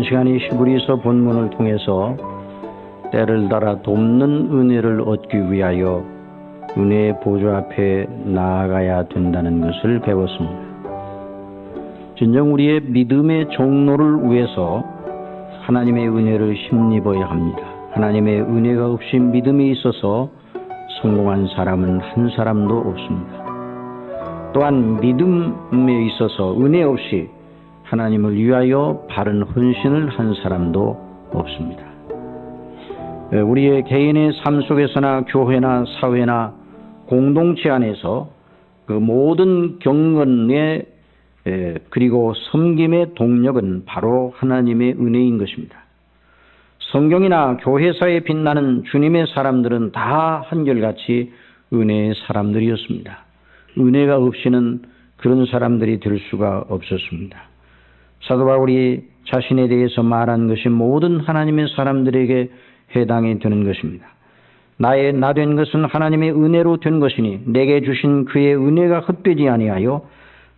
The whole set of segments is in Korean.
시간 이 히브리서 본문을 통해서 때를 따라 돕는 은혜를 얻기 위하여 은혜의 보좌 앞에 나아가야 된다는 것을 배웠습니다. 진정 우리의 믿음의 종로를 위해서 하나님의 은혜를 힘입어야 합니다. 하나님의 은혜가 없이 믿음에 있어서 성공한 사람은 한 사람도 없습니다. 또한 믿음에 있어서 은혜 없이 하나님을 위하여 바른 헌신을 한 사람도 없습니다. 우리의 개인의 삶 속에서나 교회나 사회나 공동체 안에서 그 모든 경건의 그리고 섬김의 동력은 바로 하나님의 은혜인 것입니다. 성경이나 교회사에 빛나는 주님의 사람들은 다 한결같이 은혜의 사람들이었습니다. 은혜가 없이는 그런 사람들이 될 수가 없었습니다. 사도 바울이 자신에 대해서 말한 것이 모든 하나님의 사람들에게 해당이 되는 것입니다. 나 된 것은 하나님의 은혜로 된 것이니 내게 주신 그의 은혜가 헛되지 아니하여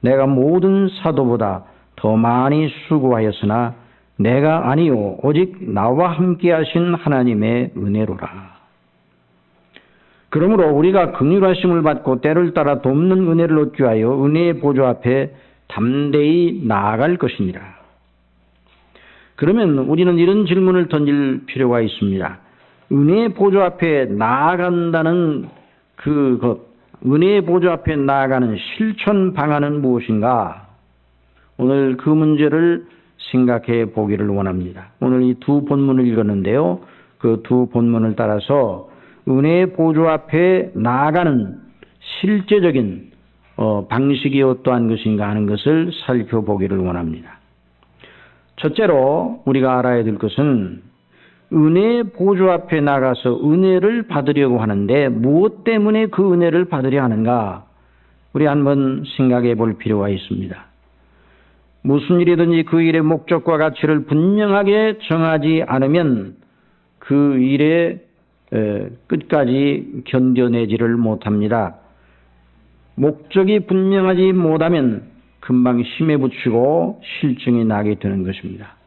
내가 모든 사도보다 더 많이 수고하였으나 내가 아니요 오직 나와 함께 하신 하나님의 은혜로라. 그러므로 우리가 긍휼하심을 받고 때를 따라 돕는 은혜를 얻기 위하여 은혜의 보좌 앞에 담대히 나아갈 것이니라. 그러면 우리는 이런 질문을 던질 필요가 있습니다. 은혜의 보좌 앞에 나아간다는 은혜의 보좌 앞에 나아가는 실천 방안은 무엇인가? 오늘 그 문제를 생각해 보기를 원합니다. 오늘 이 두 본문을 읽었는데요. 그 두 본문을 따라서 은혜의 보좌 앞에 나아가는 실제적인 방식이 어떠한 것인가 하는 것을 살펴보기를 원합니다. 첫째로 우리가 알아야 될 것은 은혜의 보좌 앞에 나가서 은혜를 받으려고 하는데 무엇 때문에 그 은혜를 받으려 하는가? 우리 한번 생각해 볼 필요가 있습니다. 무슨 일이든지 그 일의 목적과 가치를 분명하게 정하지 않으면 그 일의 끝까지 견뎌내지를 못합니다. 목적이 분명하지 못하면 금방 힘에 부치고 실증이 나게 되는 것입니다.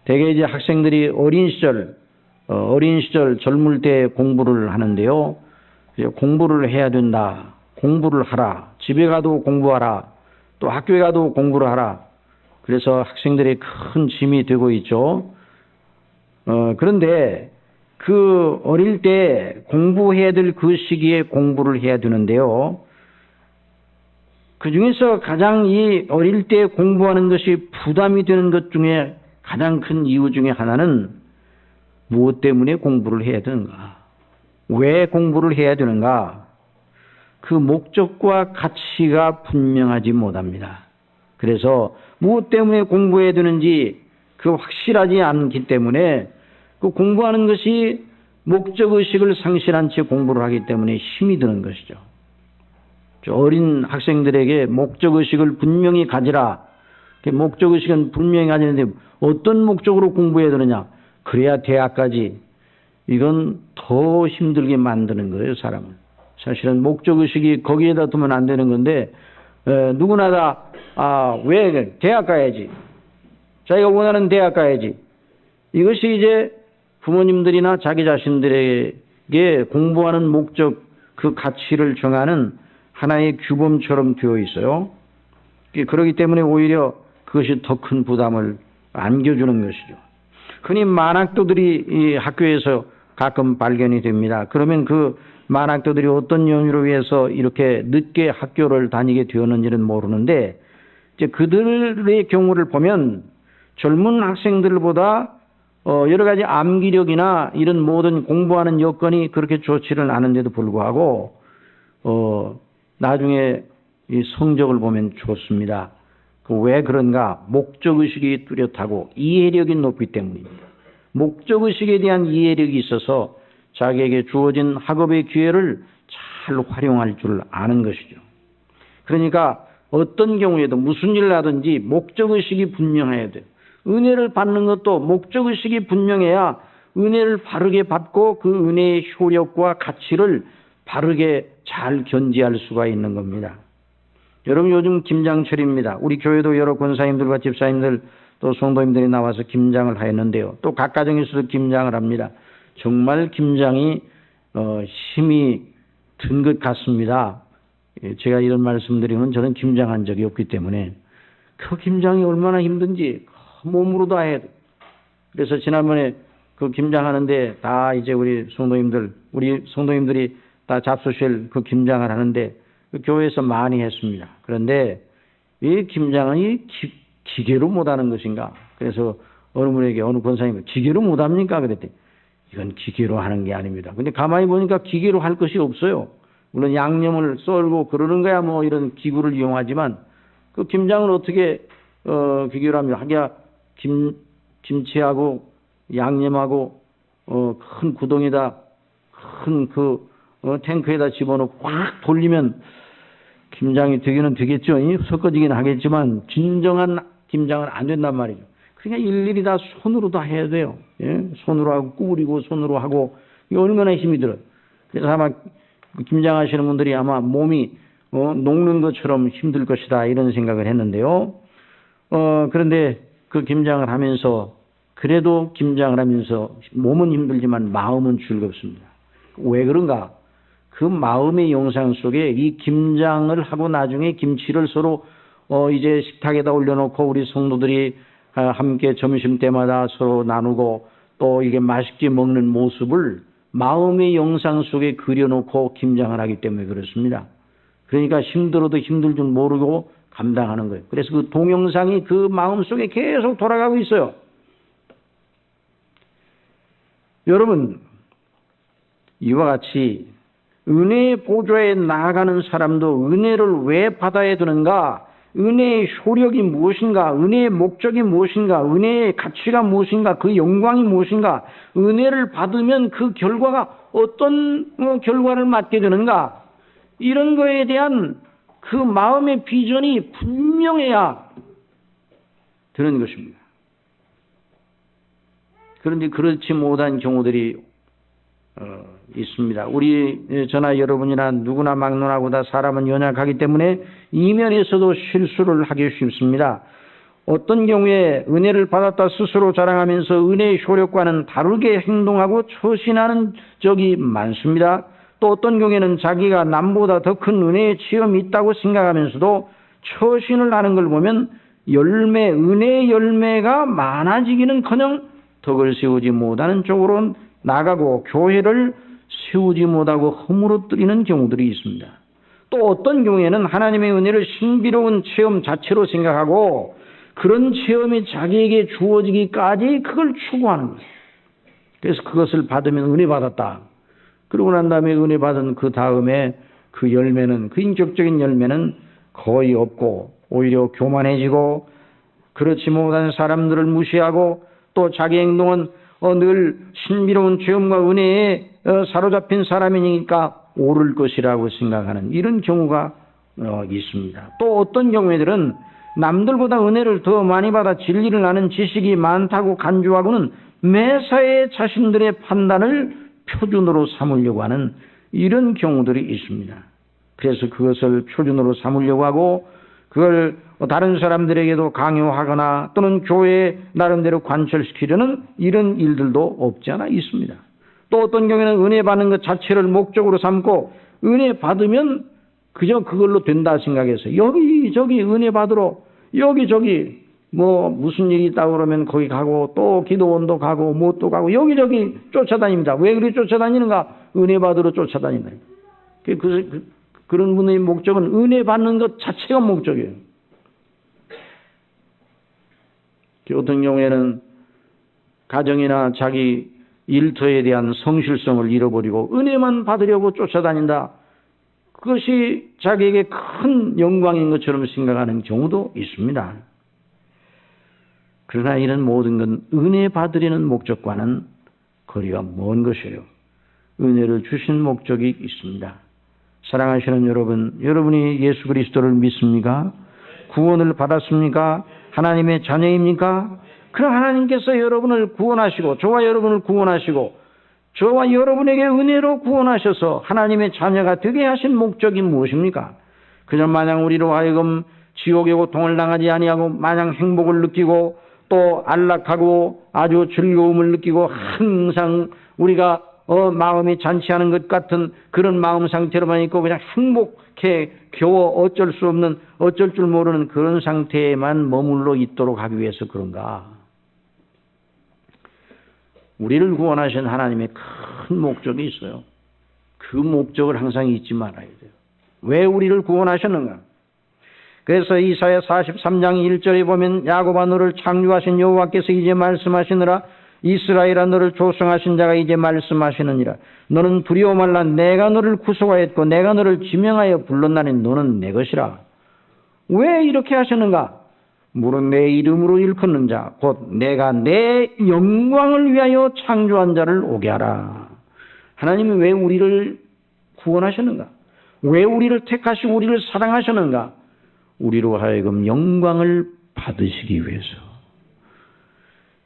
대개 이제 학생들이 어린 시절 젊을 때 공부를 하는데요. 공부를 해야 된다. 공부를 하라. 집에 가도 공부하라. 또 학교에 가도 공부를 하라. 그래서 학생들의 큰 짐이 되고 있죠. 그런데 그 어릴 때 공부해야 될 그 시기에 공부를 해야 되는데요. 그 중에서 가장 이 어릴 때 공부하는 것이 부담이 되는 것 중에 가장 큰 이유 중에 하나는 무엇 때문에 공부를 해야 되는가? 왜 공부를 해야 되는가? 그 목적과 가치가 분명하지 못합니다. 그래서 무엇 때문에 공부해야 되는지 그 확실하지 않기 때문에 그 공부하는 것이 목적의식을 상실한 채 공부를 하기 때문에 힘이 드는 것이죠. 어린 학생들에게 목적의식을 분명히 가지라. 목적의식은 분명히 가지는데 어떤 목적으로 공부해야 되느냐. 그래야 대학까지. 이건 더 힘들게 만드는 거예요, 사람을. 사실은 목적의식이 거기에다 두면 안 되는 건데 누구나 다 왜 대학 가야지. 자기가 원하는 대학 가야지. 이것이 이제 부모님들이나 자기 자신들에게 공부하는 목적, 그 가치를 정하는 하나의 규범처럼 되어 있어요. 그렇기 때문에 오히려 그것이 더 큰 부담을 안겨주는 것이죠. 흔히 만학도들이 이 학교에서 가끔 발견이 됩니다. 그러면 그 만학도들이 어떤 연유로 위해서 이렇게 늦게 학교를 다니게 되었는지는 모르는데 이제 그들의 경우를 보면 젊은 학생들보다 여러 가지 암기력이나 이런 모든 공부하는 여건이 그렇게 좋지는 않은데도 불구하고 나중에 이 성적을 보면 좋습니다. 왜 그런가? 목적의식이 뚜렷하고 이해력이 높기 때문입니다. 목적의식에 대한 이해력이 있어서 자기에게 주어진 학업의 기회를 잘 활용할 줄 아는 것이죠. 그러니까 어떤 경우에도 무슨 일을 하든지 목적의식이 분명해야 돼요. 은혜를 받는 것도 목적의식이 분명해야 은혜를 바르게 받고 그 은혜의 효력과 가치를 바르게 잘 견지할 수가 있는 겁니다. 여러분 요즘 김장철입니다. 우리 교회도 여러 권사님들과 집사님들 또 성도님들이 나와서 김장을 하였는데요. 또 각 가정에서도 김장을 합니다. 정말 김장이 힘이 든 것 같습니다. 제가 이런 말씀드리면 저는 김장한 적이 없기 때문에 그 김장이 얼마나 힘든지 몸으로 다 해야 돼. 그래서 지난번에 그 김장하는데 다 이제 우리 성도님들이 다 잡수실 그 김장을 하는데 그 교회에서 많이 했습니다. 그런데 이 김장은 기계로 못하는 것인가? 그래서 어느 분에게 어느 권사님이 기계로 못합니까? 그랬더니 이건 기계로 하는 게 아닙니다. 근데 가만히 보니까 기계로 할 것이 없어요. 물론 양념을 썰고 그러는 거야 뭐 이런 기구를 이용하지만 그 김장을 어떻게 기계로 합니까? 하기야 김치하고 양념하고 큰 구덩이다 큰 탱크에다 집어넣고 확 돌리면 김장이 되기는 되겠죠. 섞어지긴 하겠지만 진정한 김장은 안 된단 말이죠. 그러니까 일일이 다 손으로 다 해야 돼요. 예? 손으로 하고 구부리고 손으로 하고 이게 얼마나 힘이 들어요. 그래서 아마 김장하시는 분들이 아마 몸이 녹는 것처럼 힘들 것이다 이런 생각을 했는데요. 그런데 그 김장을 하면서 그래도 김장을 하면서 몸은 힘들지만 마음은 즐겁습니다. 왜 그런가? 그 마음의 영상 속에 이 김장을 하고 나중에 김치를 서로 이제 식탁에다 올려놓고 우리 성도들이 함께 점심때마다 서로 나누고 또 이게 맛있게 먹는 모습을 마음의 영상 속에 그려놓고 김장을 하기 때문에 그렇습니다. 그러니까 힘들어도 힘들 줄 모르고 감당하는 거예요. 그래서 그 동영상이 그 마음 속에 계속 돌아가고 있어요. 여러분, 이와 같이 은혜의 보좌에 나아가는 사람도 은혜를 왜 받아야 되는가? 은혜의 효력이 무엇인가? 은혜의 목적이 무엇인가? 은혜의 가치가 무엇인가? 그 영광이 무엇인가? 은혜를 받으면 그 결과가 어떤 결과를 맞게 되는가? 이런 거에 대한 그 마음의 비전이 분명해야 되는 것입니다. 그런데 그렇지 못한 경우들이 있습니다. 저나 여러분이나 누구나 막론하고 다 사람은 연약하기 때문에 이면에서도 실수를 하기 쉽습니다. 어떤 경우에 은혜를 받았다 스스로 자랑하면서 은혜의 효력과는 다르게 행동하고 처신하는 적이 많습니다. 또 어떤 경우에는 자기가 남보다 더 큰 은혜의 체험이 있다고 생각하면서도 처신을 하는 걸 보면 은혜의 열매가 많아지기는커녕 덕을 세우지 못하는 쪽으로 나가고 교회를 세우지 못하고 허물어뜨리는 경우들이 있습니다. 또 어떤 경우에는 하나님의 은혜를 신비로운 체험 자체로 생각하고 그런 체험이 자기에게 주어지기까지 그걸 추구하는 거예요. 그래서 그것을 받으면 은혜 받았다. 그러고 난 다음에 은혜 받은 그 다음에 그 열매는, 그 인격적인 열매는 거의 없고 오히려 교만해지고 그렇지 못한 사람들을 무시하고 또 자기 행동은 늘 신비로운 체험과 은혜에 사로잡힌 사람이니까 옳을 것이라고 생각하는 이런 경우가 있습니다. 또 어떤 경우에들은 남들보다 은혜를 더 많이 받아 진리를 아는 지식이 많다고 간주하고는 매사에 자신들의 판단을 표준으로 삼으려고 하는 이런 경우들이 있습니다. 그래서 그것을 표준으로 삼으려고 하고 그걸 다른 사람들에게도 강요하거나 또는 교회에 나름대로 관철시키려는 이런 일들도 없지 않아 있습니다. 또 어떤 경우에는 은혜 받는 것 자체를 목적으로 삼고 은혜 받으면 그저 그걸로 된다 생각해서 여기저기 은혜 받으러 여기저기 무슨 일이 있다고 그러면 거기 가고 또 기도원도 가고 또 가고 여기저기 쫓아다닙니다. 왜 그리 쫓아다니는가? 은혜 받으러 쫓아다닌다. 그런 분의 목적은 은혜 받는 것 자체가 목적이에요. 어떤 경우에는 가정이나 자기 일터에 대한 성실성을 잃어버리고 은혜만 받으려고 쫓아다닌다. 그것이 자기에게 큰 영광인 것처럼 생각하는 경우도 있습니다. 그러나 이런 모든 건 은혜 받으려는 목적과는 거리가 먼 것이에요. 은혜를 주신 목적이 있습니다. 사랑하시는 여러분, 여러분이 예수 그리스도를 믿습니까? 구원을 받았습니까? 하나님의 자녀입니까? 그럼 하나님께서 여러분을 구원하시고 저와 여러분을 구원하시고 저와 여러분에게 은혜로 구원하셔서 하나님의 자녀가 되게 하신 목적이 무엇입니까? 그저 마냥 우리로 하여금 지옥의 고통을 당하지 아니하고 마냥 행복을 느끼고 또 안락하고 아주 즐거움을 느끼고 항상 우리가 마음이 잔치하는 것 같은 그런 마음 상태로만 있고 그냥 행복해 겨워 어쩔 수 없는 어쩔 줄 모르는 그런 상태에만 머물러 있도록 하기 위해서 그런가? 우리를 구원하신 하나님의 큰 목적이 있어요. 그 목적을 항상 잊지 말아야 돼요. 왜 우리를 구원하셨는가? 그래서 이사야 43장 1절에 보면 야곱아 너를 창조하신 여호와께서 이제 말씀하시느라 이스라엘아 너를 조성하신 자가 이제 말씀하시느니라. 너는 두려워 말라. 내가 너를 구속하였고 내가 너를 지명하여 불렀나니 너는 내 것이라. 왜 이렇게 하셨는가? 물은 내 이름으로 일컫는 자 곧 내가 내 영광을 위하여 창조한 자를 오게 하라. 하나님이 왜 우리를 구원하셨는가? 왜 우리를 택하시고 우리를 사랑하셨는가? 우리로 하여금 영광을 받으시기 위해서.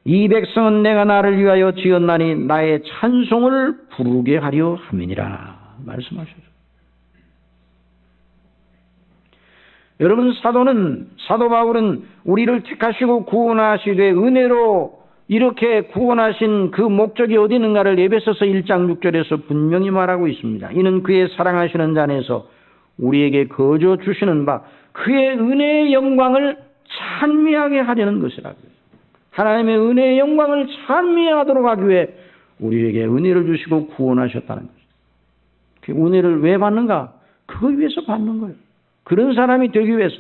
이 백성은 내가 나를 위하여 지었나니 나의 찬송을 부르게 하려 함이니라 말씀하셨어요. 여러분 사도 바울은 우리를 택하시고 구원하시되 은혜로 이렇게 구원하신 그 목적이 어디 있는가를 에베소서 1장 6절에서 분명히 말하고 있습니다. 이는 그의 사랑하시는 자 안에서 우리에게 거저 주시는 바 그의 은혜의 영광을 찬미하게 하려는 것이라고요. 하나님의 은혜의 영광을 찬미하도록 하기 위해 우리에게 은혜를 주시고 구원하셨다는 거죠. 그 은혜를 왜 받는가? 그거 위해서 받는 거예요. 그런 사람이 되기 위해서.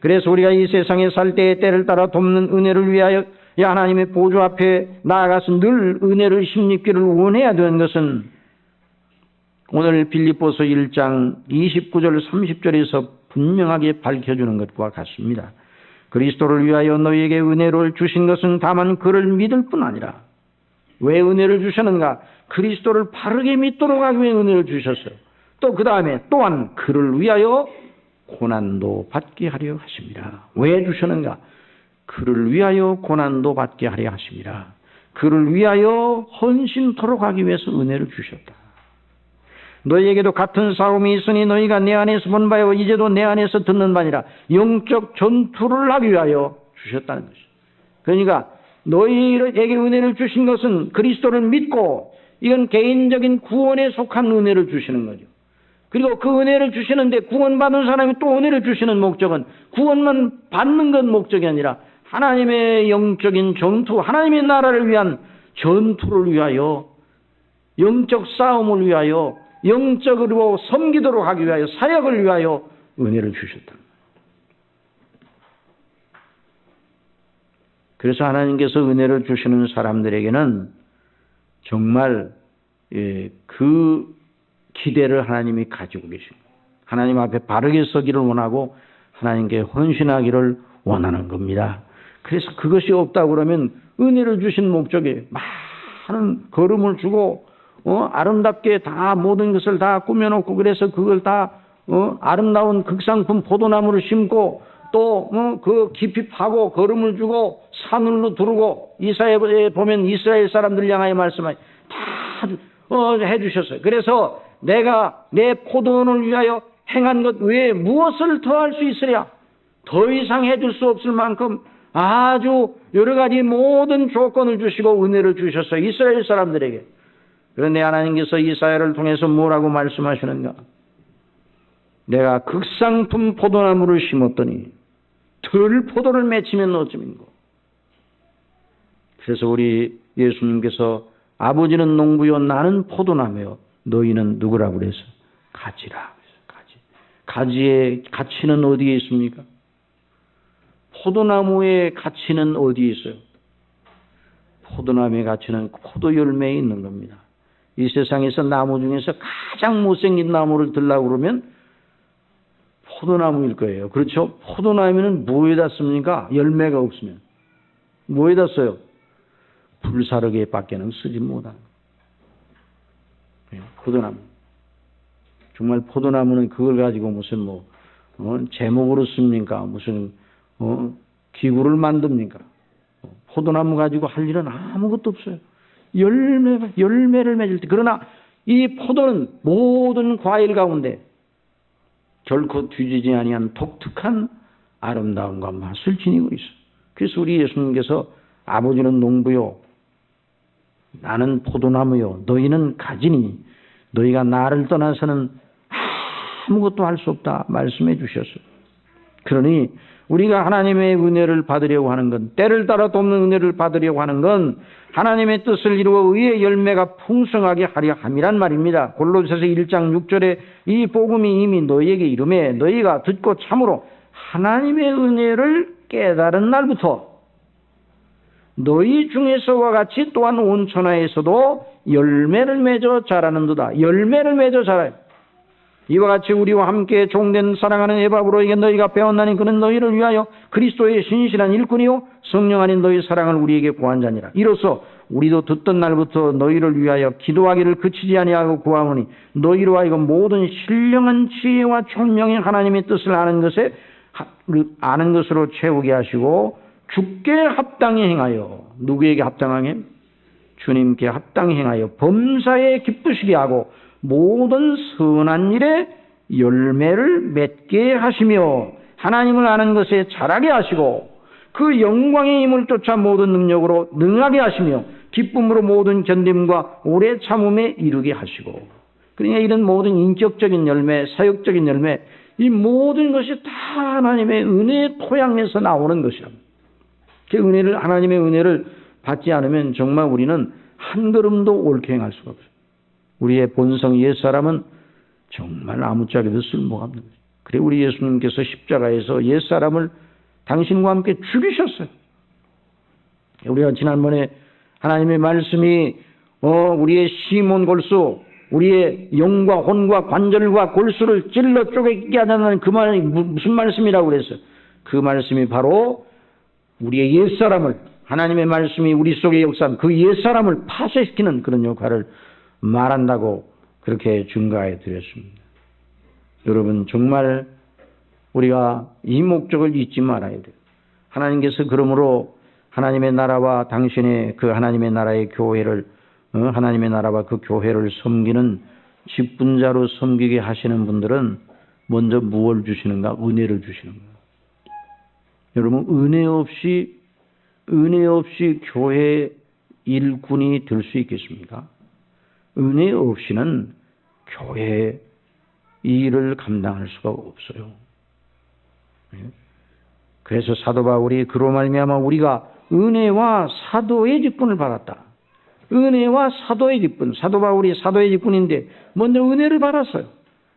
그래서 우리가 이 세상에 살 때의 때를 따라 돕는 은혜를 위하여 하나님의 보좌 앞에 나아가서 늘 은혜를 힘입기를 원해야 되는 것은 오늘 빌립보서 1장 29절 30절에서 분명하게 밝혀주는 것과 같습니다. 그리스도를 위하여 너희에게 은혜를 주신 것은 다만 그를 믿을 뿐 아니라. 왜 은혜를 주셨는가? 그리스도를 바르게 믿도록 하기 위해 은혜를 주셨어요. 또 그 다음에 또한 그를 위하여 고난도 받게 하려 하십니다. 왜 주셨는가? 그를 위하여 고난도 받게 하려 하십니다. 그를 위하여 헌신토록 하기 위해서 은혜를 주셨다. 너희에게도 같은 싸움이 있으니 너희가 내 안에서 본 바요 이제도 내 안에서 듣는 바니라. 영적 전투를 하기 위하여 주셨다는 것이죠. 그러니까 너희에게 은혜를 주신 것은 그리스도를 믿고 이건 개인적인 구원에 속한 은혜를 주시는 거죠. 그리고 그 은혜를 주시는데 구원받은 사람이 또 은혜를 주시는 목적은 구원만 받는 것 목적이 아니라 하나님의 영적인 전투, 하나님의 나라를 위한 전투를 위하여 영적 싸움을 위하여 영적으로 섬기도록 하기 위하여 사역을 위하여 은혜를 주셨다. 그래서 하나님께서 은혜를 주시는 사람들에게는 정말 그 기대를 하나님이 가지고 계십니다. 하나님 앞에 바르게 서기를 원하고 하나님께 헌신하기를 원하는 겁니다. 그래서 그것이 없다고 그러면 은혜를 주신 목적에 많은 걸음을 주고 아름답게 다 모든 것을 다 꾸며놓고 그래서 그걸 다 아름다운 극상품 포도나무를 심고 또 그 깊이 파고 걸음을 주고 산울로 두르고 이사야에 보면 이스라엘 사람들 향하여 말씀하여 다 해주셨어요. 그래서 내가 내 포도원을 위하여 행한 것 외에 무엇을 더 할 수 있으랴? 더 이상 해줄 수 없을 만큼 아주 여러 가지 모든 조건을 주시고 은혜를 주셨어요. 이스라엘 사람들에게. 그런데 하나님께서 이사야를 통해서 뭐라고 말씀하시는가? 내가 극상품 포도나무를 심었더니 덜 포도를 맺히면 어쩌민고. 그래서 우리 예수님께서 아버지는 농부요 나는 포도나무요 너희는 누구라고 그래서 가지라. 가지의 가치는 어디에 있습니까? 포도나무의 가치는 어디에 있어요? 포도나무의 가치는 포도 열매에 있는 겁니다. 이 세상에서 나무 중에서 가장 못생긴 나무를 들라고 그러면 포도나무일 거예요. 그렇죠? 포도나무는 뭐에다 씁니까? 열매가 없으면. 뭐에다 써요? 불사르게 밖에는 쓰지 못하는 거예요. 포도나무. 정말 포도나무는 그걸 가지고 무슨 제목으로 씁니까? 무슨 기구를 만듭니까? 포도나무 가지고 할 일은 아무것도 없어요. 열매를 맺을 때. 그러나 이 포도는 모든 과일 가운데 결코 뒤지지 아니한 독특한 아름다움과 맛을 지니고 있어요. 그래서 우리 예수님께서 아버지는 농부요, 나는 포도나무요, 너희는 가지니 너희가 나를 떠나서는 아무것도 할 수 없다 말씀해 주셨어요. 그러니 우리가 하나님의 은혜를 받으려고 하는 건, 때를 따라 돕는 은혜를 받으려고 하는 건 하나님의 뜻을 이루어 의의 열매가 풍성하게 하려 함이란 말입니다. 골로새서 1장 6절에 이 복음이 이미 너희에게 이르매 너희가 듣고 참으로 하나님의 은혜를 깨달은 날부터 너희 중에서와 같이 또한 온 천하에서도 열매를 맺어 자라는도다. 열매를 맺어 자라요. 이와 같이 우리와 함께 종된 사랑하는 에바브로에게 너희가 배웠나니 그는 너희를 위하여 그리스도의 신실한 일꾼이요 성령 안인 너희 사랑을 우리에게 구한 자니라. 이로써 우리도 듣던 날부터 너희를 위하여 기도하기를 그치지 아니하고 구하오니 너희로 하여금 모든 신령한 지혜와 총명의 하나님의 뜻을 아는 것으로 채우게 하시고 주께 합당히 행하여, 누구에게 합당하게? 주님께 합당히 행하여 범사에 기쁘시게 하고 모든 선한 일에 열매를 맺게 하시며 하나님을 아는 것에 자라게 하시고 그 영광의 힘을 쫓아 모든 능력으로 능하게 하시며 기쁨으로 모든 견딤과 오래 참음에 이르게 하시고. 그러니까 이런 모든 인격적인 열매, 사역적인 열매, 이 모든 것이 다 하나님의 은혜의 토양에서 나오는 것이랍니다. 그 은혜를, 하나님의 은혜를 받지 않으면 정말 우리는 한 걸음도 옳게 행할 수가 없어요. 우리의 본성 옛사람은 정말 아무짝에도 쓸모가 없는 거죠. 그래 우리 예수님께서 십자가에서 옛사람을 당신과 함께 죽이셨어요. 우리가 지난번에 하나님의 말씀이 우리의 시몬 골수, 우리의 영과 혼과 관절과 골수를 찔러 쪼개게 하자는 그 말이 무슨 말씀이라고 그랬어요? 그 말씀이 바로 우리의 옛사람을, 하나님의 말씀이 우리 속에 역사한 그 옛사람을 파쇄시키는 그런 역할을 말한다고 그렇게 증거해 드렸습니다. 여러분 정말 우리가 이 목적을 잊지 말아야 돼요. 하나님께서 그러므로 하나님의 나라와 당신의 그 하나님의 나라의 교회를, 하나님의 나라와 그 교회를 섬기는 직분자로 섬기게 하시는 분들은 먼저 무엇을 주시는가? 은혜를 주시는 거예요. 여러분 은혜 없이 교회 일꾼이 될 수 있겠습니까? 은혜 없이는 교회 일을 감당할 수가 없어요. 그래서 사도 바울이 그로 말미암아 우리가 은혜와 사도의 직분을 받았다. 은혜와 사도의 직분. 사도 바울이 사도의 직분인데 먼저 은혜를 받았어요.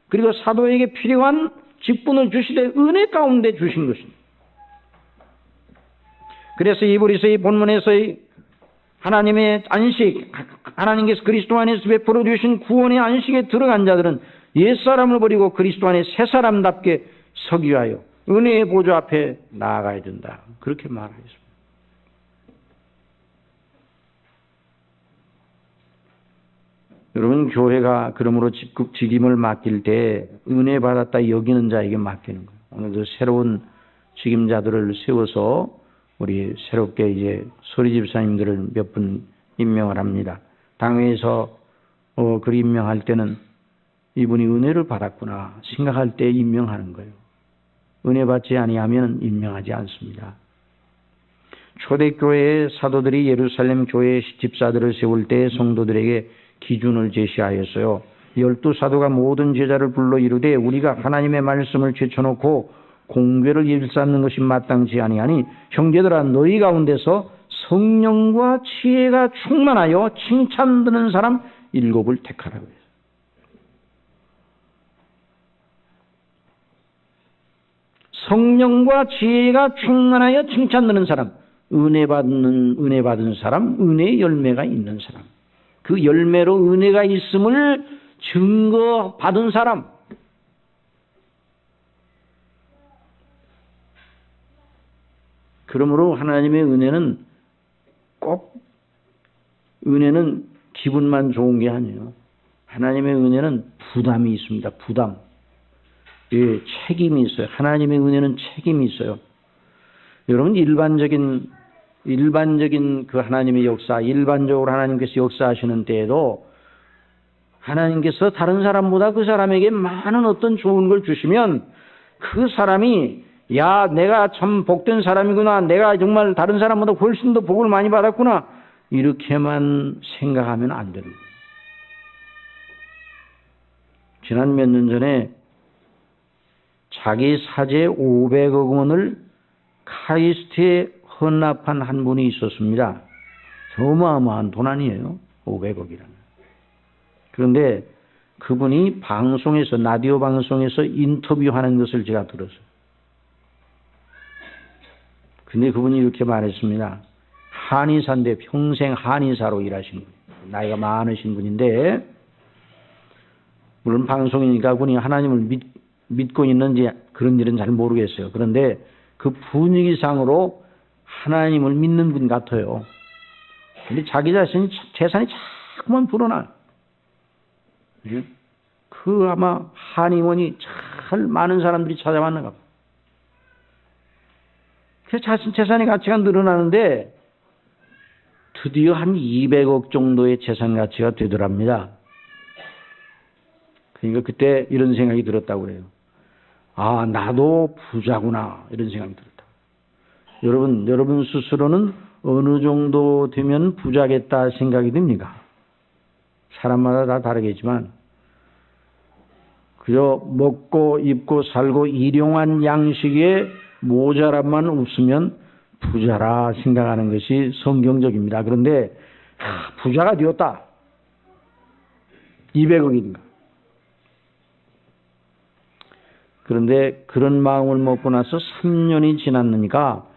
그리고 사도에게 필요한 직분을 주시되 은혜 가운데 주신 것입니다. 그래서 이브리서 이 본문에서의 하나님의 안식, 하나님께서 그리스도 안에서 베풀어 주신 구원의 안식에 들어간 자들은 옛사람을 버리고 그리스도 안에 새사람답게 서기 위하여 은혜의 보좌 앞에 나아가야 된다. 그렇게 말하겠습니다. 여러분 교회가 그러므로 직임을 맡길 때 은혜 받았다 여기는 자에게 맡기는 거예요. 오늘도 새로운 직임자들을 세워서 우리 새롭게 이제 소리집사님들을 몇 분 임명을 합니다. 당회에서 그 임명할 때는 이분이 은혜를 받았구나 생각할 때 임명하는 거예요. 은혜 받지 아니하면 임명하지 않습니다. 초대교회의 사도들이 예루살렘 교회 집사들을 세울 때 성도들에게 기준을 제시하였어요. 12사도가 모든 제자를 불러 이르되 우리가 하나님의 말씀을 제쳐놓고 공궤를 일삼는 것이 마땅치 아니하니 형제들아 너희 가운데서 성령과 지혜가 충만하여 칭찬 듣는 사람 7을 택하라고 해요. 성령과 지혜가 충만하여 칭찬 듣는 사람, 은혜 받은 사람, 은혜의 열매가 있는 사람, 그 열매로 은혜가 있음을 증거받은 사람. 그러므로 하나님의 은혜는 기분만 좋은 게 아니에요. 하나님의 은혜는 부담이 있습니다. 부담. 예, 책임이 있어요. 하나님의 은혜는 책임이 있어요. 여러분 일반적인 그 하나님의 역사, 일반적으로 하나님께서 역사하시는 때에도 하나님께서 다른 사람보다 그 사람에게 많은 어떤 좋은 걸 주시면 그 사람이 야, 내가 참 복된 사람이구나. 내가 정말 다른 사람보다 훨씬 더 복을 많이 받았구나. 이렇게만 생각하면 안 되는 거예요. 지난 몇 년 전에 자기 사재 500억 원을 카이스트에 헌납한 한 분이 있었습니다. 어마어마한 돈 아니에요? 500억이라는. 그런데 그분이 방송에서, 라디오 방송에서 인터뷰하는 것을 제가 들었어요. 근데 그분이 이렇게 말했습니다. 한의사인데 평생 한의사로 일하신 분, 나이가 많으신 분인데, 물론 방송이니까 그분이 하나님을 믿고 있는지 그런 일은 잘 모르겠어요. 그런데 그 분위기상으로 하나님을 믿는 분 같아요. 근데 자기 자신이 재산이 자꾸만 불어나요. 그 아마 한의원이 참 많은 사람들이 찾아왔는가 봐요. 그래서 재산의 가치가 늘어나는데 드디어 한 200억 정도의 재산 가치가 되더랍니다. 그러니까 그때 이런 생각이 들었다고 그래요. 아, 나도 부자구나. 이런 생각이 들었다. 여러분 스스로는 어느 정도 되면 부자겠다 생각이 듭니까? 사람마다 다 다르겠지만, 그저 먹고 입고 살고 일용한 양식에 모자람만 없으면 부자라 생각하는 것이 성경적입니다. 그런데 부자가 되었다. 200억인가. 그런데 그런 마음을 먹고 나서 3년이 지났으니까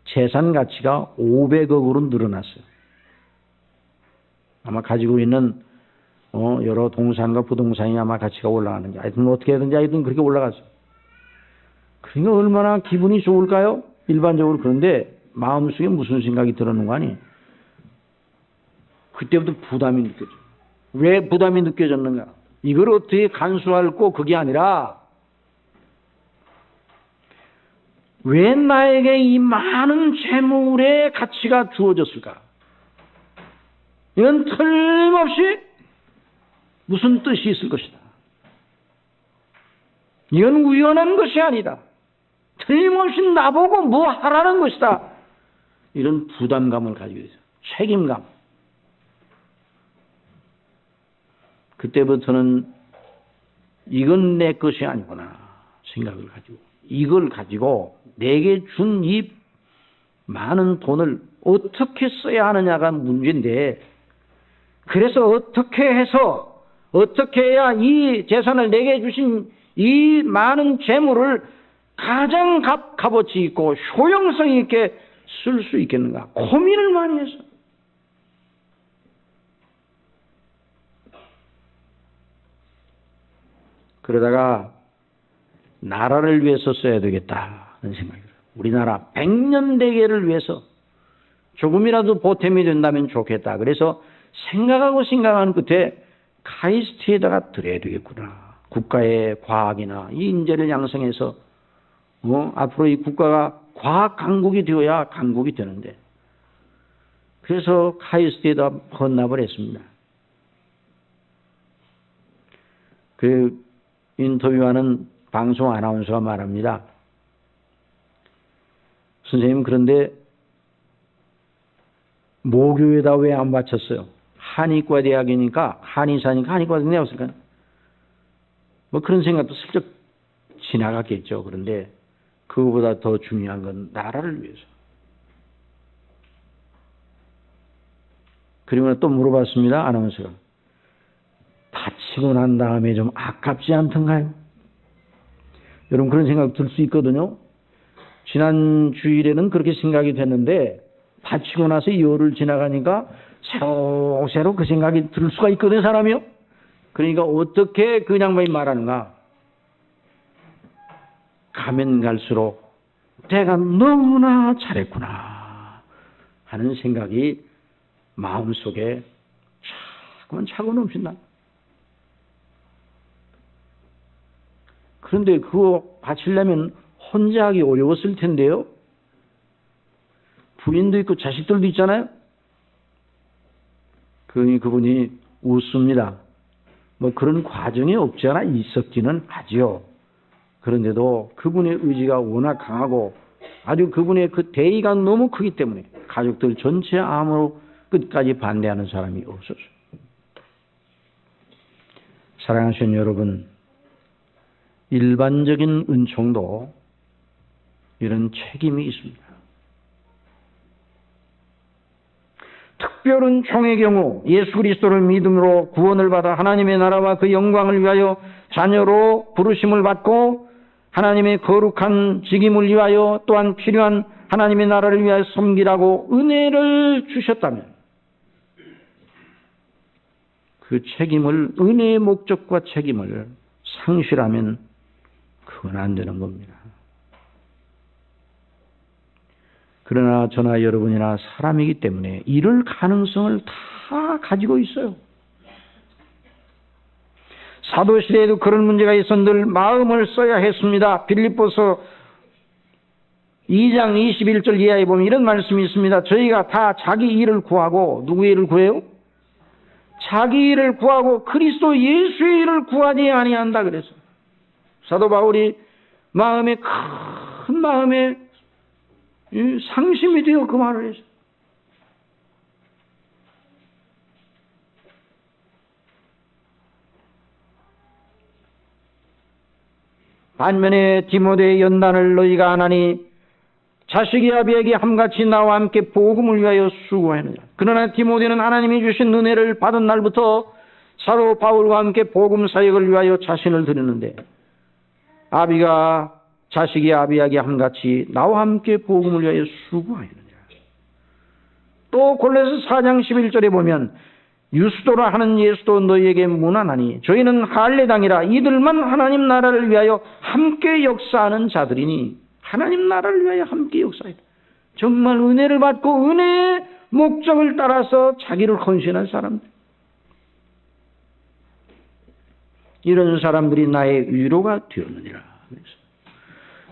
재산 가치가 500억으로 늘어났어요. 아마 가지고 있는 여러 동산과 부동산이 아마 가치가 올라가는 게, 하여튼 어떻게든지 하여튼 그렇게 올라갔어요. 그러니까 얼마나 기분이 좋을까요? 일반적으로. 그런데 마음속에 무슨 생각이 들었는 거 아니? 그때부터 부담이 느껴져요. 왜 부담이 느껴졌는가? 이걸 어떻게 간수할 거 그게 아니라, 왜 나에게 이 많은 재물의 가치가 주어졌을까? 이건 틀림없이 무슨 뜻이 있을 것이다. 이건 우연한 것이 아니다. 틀림없이 나보고 뭐 하라는 것이다. 이런 부담감을 가지게 되죠. 책임감. 그때부터는 이건 내 것이 아니구나 생각을 가지고, 이걸 가지고 내게 준 이 많은 돈을 어떻게 써야 하느냐가 문제인데, 그래서 어떻게 해야 이 재산을 내게 주신 이 많은 재물을 가장 값어치 있고 효용성 있게 쓸 수 있겠는가 고민을 많이 했어. 그러다가 나라를 위해서 써야 되겠다는 생각이 들어요. 우리나라 100년 대계를 위해서 조금이라도 보탬이 된다면 좋겠다. 그래서 생각하는 끝에 카이스트에다가 드려야 되겠구나. 국가의 과학이나 이 인재를 양성해서 앞으로 이 국가가 과학 강국이 되어야 강국이 되는데, 그래서 카이스트에다 헌납을 했습니다. 그 인터뷰하는 방송 아나운서가 말합니다. 선생님, 그런데 모교에다 왜 안 바쳤어요? 한의과 대학이니까, 한의사니까 한의과 대학에 없을까요? 뭐 그런 생각도 슬쩍 지나갔겠죠. 그런데 그거보다 더 중요한 건 나라를 위해서. 그리고 또 물어봤습니다. 아나운서가. 바치고 난 다음에 좀 아깝지 않던가요? 여러분 그런 생각 들 수 있거든요. 지난 주일에는 그렇게 생각이 됐는데 바치고 나서 열흘 지나가니까 새로 그 생각이 들 수가 있거든요, 사람이요. 그러니까 어떻게 그 양반이 말하는가? 가면 갈수록 내가 너무나 잘했구나 하는 생각이 마음속에 자꾸만 차고 넘친다. 그런데 그거 바치려면 혼자 하기 어려웠을 텐데요. 부인도 있고 자식들도 있잖아요. 그분이 웃습니다. 뭐 그런 과정이 없지 않아 있었기는 하죠. 그런데도 그분의 의지가 워낙 강하고 아주 그분의 그 대의가 너무 크기 때문에 가족들 전체 암으로 끝까지 반대하는 사람이 없었어요. 사랑하시는 여러분, 일반적인 은총도 이런 책임이 있습니다. 특별 은총의 경우 예수 그리스도를 믿음으로 구원을 받아 하나님의 나라와 그 영광을 위하여 자녀로 부르심을 받고 하나님의 거룩한 직임을 위하여 또한 필요한 하나님의 나라를 위하여 섬기라고 은혜를 주셨다면 그 책임을, 은혜의 목적과 책임을 상실하면 그건 안 되는 겁니다. 그러나 저나 여러분이나 사람이기 때문에 이럴 가능성을 다 가지고 있어요. 사도시대에도 그런 문제가 있어 늘 마음을 써야 했습니다. 빌립보서 2장 21절 이하에 보면 이런 말씀이 있습니다. 저희가 다 자기 일을 구하고, 누구의 일을 구해요? 자기 일을 구하고 그리스도 예수의 일을 구하지 아니한다 그래서 사도 바울이 마음에 큰 마음에 상심이 되어 그 말을 했어요. 반면에 디모데의 연단을 너희가 안 하니 자식이 아비에게 함같이 나와 함께 복음을 위하여 수고하느냐. 그러나 디모데는 하나님이 주신 은혜를 받은 날부터 사도 바울과 함께 복음 사역을 위하여 자신을 드리는데 아비가 자식이 아비에게 함같이 나와 함께 복음을 위하여 수고하느냐. 또 골로새 4장 11절에 보면 유스도라 하는 예수도 너희에게 무난하니 저희는 할례당이라 이들만 하나님 나라를 위하여 함께 역사하는 자들이니 하나님 나라를 위하여 함께 역사해. 정말 은혜를 받고 은혜의 목적을 따라서 자기를 헌신한 사람들. 이런 사람들이 나의 위로가 되었느니라.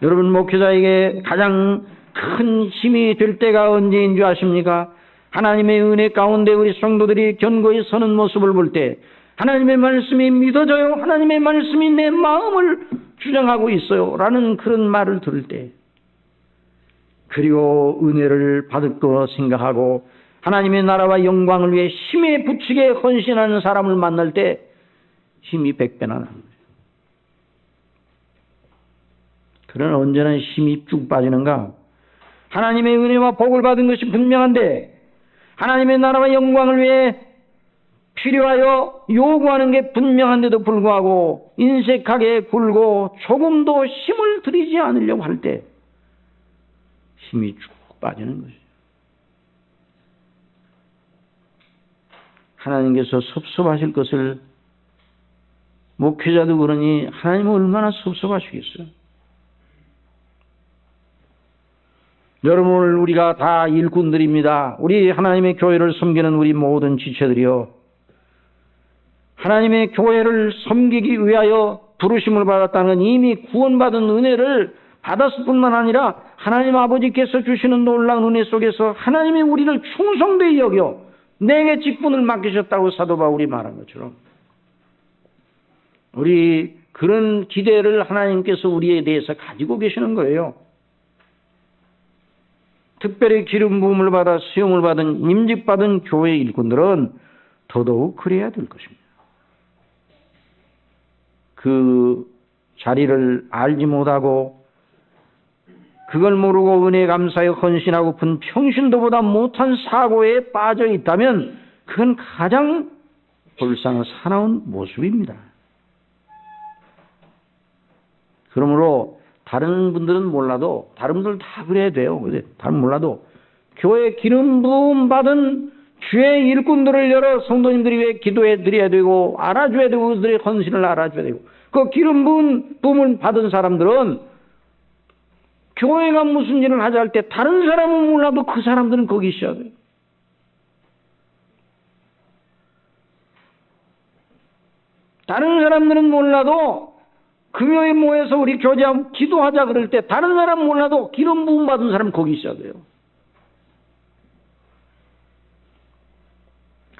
여러분, 목회자에게 가장 큰 힘이 될 때가 언제인 줄 아십니까? 하나님의 은혜 가운데 우리 성도들이 견고히 서는 모습을 볼 때 하나님의 말씀이 믿어져요. 하나님의 말씀이 내 마음을 주장하고 있어요. 라는 그런 말을 들을 때, 그리고 은혜를 받을 거 생각하고 하나님의 나라와 영광을 위해 힘에 부치게 헌신하는 사람을 만날 때 힘이 100배나 나는 거예요. 그러나 언제나 힘이 쭉 빠지는가? 하나님의 은혜와 복을 받은 것이 분명한데 하나님의 나라와 영광을 위해 필요하여 요구하는 게 분명한데도 불구하고 인색하게 굴고 조금도 힘을 들이지 않으려고 할 때 힘이 쭉 빠지는 것이죠. 하나님께서 섭섭하실 것을 목회자도 그러니 하나님은 얼마나 섭섭하시겠어요. 여러분, 오늘 우리가 다 일꾼들입니다. 우리 하나님의 교회를 섬기는 우리 모든 지체들이요, 하나님의 교회를 섬기기 위하여 부르심을 받았다는 건 이미 구원받은 은혜를 받았을 뿐만 아니라 하나님 아버지께서 주시는 놀라운 은혜 속에서 하나님이 우리를 충성되이 여겨 내게 직분을 맡기셨다고 사도 바울이 말한 것처럼 우리 그런 기대를 하나님께서 우리에 대해서 가지고 계시는 거예요. 특별히 기름 부음을 받아 수용을 받은 임직받은 교회 일꾼들은 더더욱 그래야 될 것입니다. 그 자리를 알지 못하고 그걸 모르고 은혜 감사에 헌신하고픈 평신도보다 못한 사고에 빠져 있다면 그건 가장 불쌍한 사나운 모습입니다. 그러므로 다른 분들은 몰라도, 다른 분들 다 그래야 돼요. 다른 몰라도 교회 기름 부음 받은 주의 일꾼들을 여러 성도님들이 위해 기도해 드려야 되고 알아줘야 되고 그들의 헌신을 알아줘야 되고, 그 기름 부음을 받은 사람들은 교회가 무슨 일을 하자 할 때 다른 사람은 몰라도 그 사람들은 거기 있어야 돼요. 다른 사람들은 몰라도 금요일 모여서 우리 교제하고 기도하자 그럴 때 다른 사람 몰라도 기름 부음 받은 사람 거기 있어야 돼요.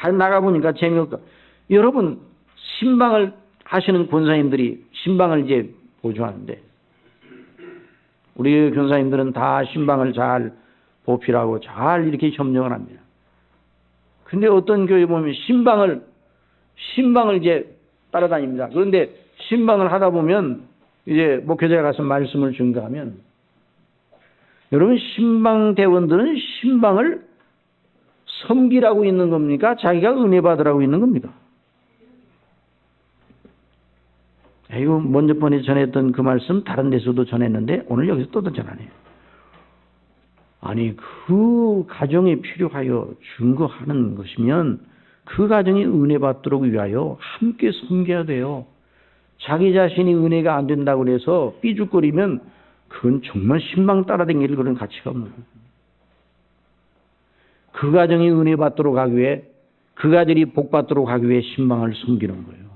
나가보니까 재미없다. 여러분, 신방을 하시는 권사님들이 신방을 이제 보조하는데 우리 교사님들은 다 신방을 잘 보필하고 잘 이렇게 협력을 합니다. 근데 어떤 교회 보면 신방을 이제 따라다닙니다. 그런데 신방을 하다 보면 이제 목회자가 가서 말씀을 증거하면 여러분 신방 대원들은 신방을 섬기라고 있는 겁니까? 자기가 은혜 받으라고 있는 겁니까? 이거 먼저 번에 전했던 그 말씀 다른 데서도 전했는데 오늘 여기서 또 전하네요. 아니 그 가정에 필요하여 증거하는 것이면 그 가정이 은혜 받도록 위하여 함께 섬겨야 돼요. 자기 자신이 은혜가 안 된다고 해서 삐죽거리면 그건 정말 신방 따라다닐 그런 가치가 없는 거예요. 그 가정이 은혜 받도록 하기 위해 그 가정이 복 받도록 하기 위해 신방을 섬기는 거예요.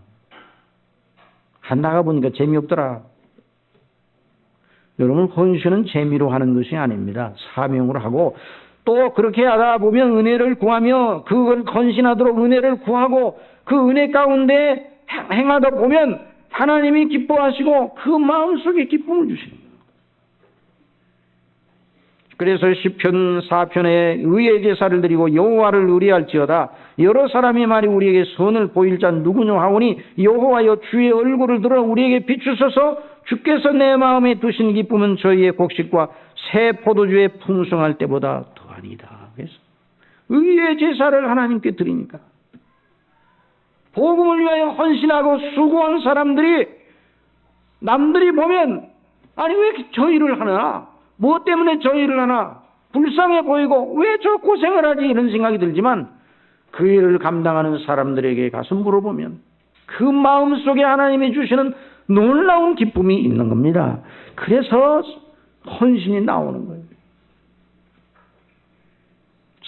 나가 보니까 재미없더라. 여러분 헌신은 재미로 하는 것이 아닙니다. 사명으로 하고 또 그렇게 하다 보면 은혜를 구하며 그걸 헌신하도록 은혜를 구하고 그 은혜 가운데 행하다 보면 하나님이 기뻐하시고 그 마음속에 기쁨을 주시는 거예요. 그래서 시편 4편에 의의 제사를 드리고 여호와를 의뢰할지어다 여러 사람이 말이 우리에게 선을 보일 자 누구냐 하오니 여호와여 주의 얼굴을 들어 우리에게 비추소서 주께서 내 마음에 두신 기쁨은 저희의 곡식과 새 포도주의 풍성할 때보다 더하니이다. 그래서 의의 제사를 하나님께 드리니까 복음을 위하여 헌신하고 수고한 사람들이 남들이 보면 아니 왜 저 일을 하나? 무엇 때문에 저 일을 하나? 불쌍해 보이고 왜 저 고생을 하지? 이런 생각이 들지만 그 일을 감당하는 사람들에게 가서 물어보면 그 마음속에 하나님이 주시는 놀라운 기쁨이 있는 겁니다. 그래서 헌신이 나오는 거예요.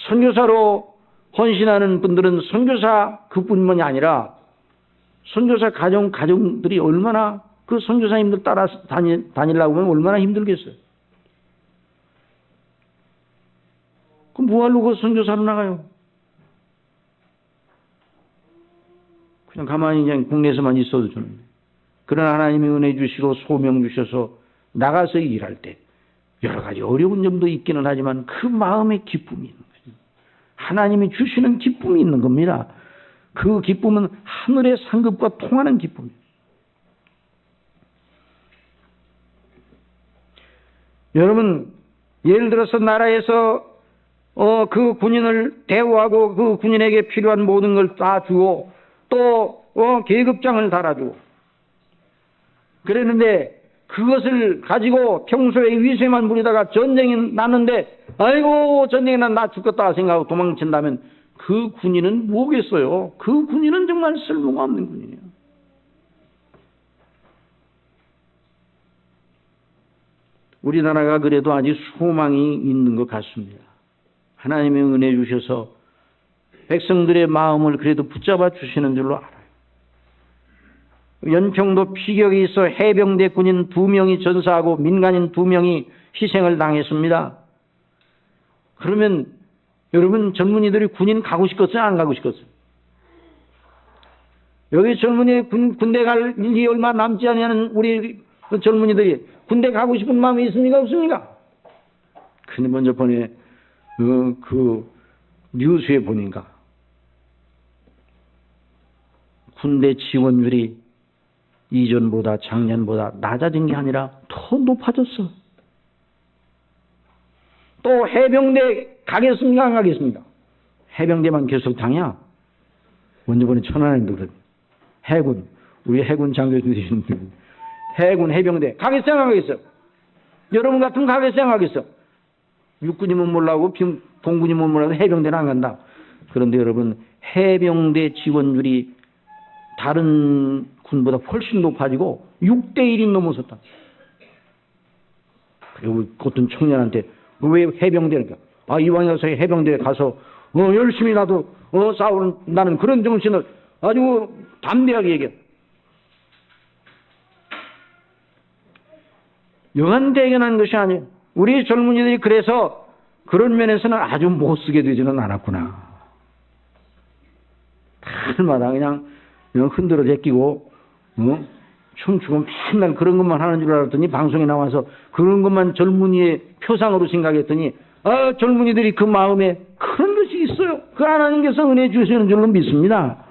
선교사로 헌신하는 분들은 선교사 그뿐만이 아니라 선교사 가정들이 얼마나 그 선교사님들 따라 다니려고 하면 얼마나 힘들겠어요. 그럼 뭐하러 그 선교사로 나가요? 그냥 가만히 그냥 국내에서만 있어도 좋은데. 그러나 하나님이 은혜 주시고 소명 주셔서 나가서 일할 때 여러 가지 어려운 점도 있기는 하지만 그 마음에 기쁨이 있는 거예요. 하나님이 주시는 기쁨이 있는 겁니다. 그 기쁨은 하늘의 상급과 통하는 기쁨이에요. 여러분 예를 들어서 나라에서 그 군인을 대우하고 그 군인에게 필요한 모든 걸 다 주고 또 계급장을 달아주고 그랬는데 그것을 가지고 평소에 위세만 부리다가 전쟁이 났는데 아이고 전쟁이 나 죽겠다 생각하고 도망친다면 그 군인은 뭐겠어요? 그 군인은 정말 쓸모가 없는 군인이에요. 우리나라가 그래도 아직 소망이 있는 것 같습니다. 하나님의 은혜 주셔서 백성들의 마음을 그래도 붙잡아 주시는 줄로 알아요. 연평도 피격이 있어 해병대 군인 2명이 전사하고 민간인 2명이 희생을 당했습니다. 그러면 여러분 젊은이들이 군인 가고 싶겠어요? 안 가고 싶겠어요? 여기 젊은이 군대 갈 일이 얼마 남지 않은 우리 젊은이들이 군대 가고 싶은 마음이 있습니까? 없습니까? 근데 먼저 보내 그 뉴스에 보니까 군대 지원율이 이전보다 작년보다 낮아진 게 아니라 더 높아졌어. 또 해병대 가겠습니까? 안 가겠습니까? 해병대만 계속 당이야. 먼저 보니 천안에도 그래. 해군, 우리 해군 장교들이 해군 해병대 가겠어요? 안 가겠어요? 여러분 같으면 가겠어요? 안 가겠어요? 육군이면 몰라고 공군이면 몰라도 해병대는 안 간다. 그런데 여러분 해병대 지원율이 다른 군보다 훨씬 높아지고 6대 1이 넘어섰다. 그리고 어떤 청년한테 왜 해병대니까 이왕이어서 해병대에 가서 열심히 나도 싸우는 그런 정신을 아주 담대하게 얘기해. 영한대견한 것이 아니에요. 우리 젊은이들이 그래서 그런 면에서는 아주 못쓰게 되지는 않았구나. 날마다 그냥 흔들어 제끼고 춤추고 맨날 그런 것만 하는 줄 알았더니 방송에 나와서 그런 것만 젊은이의 표상으로 생각했더니 젊은이들이 그 마음에 그런 것이 있어요. 그 하나님께서 은혜 주시는 줄로 믿습니다.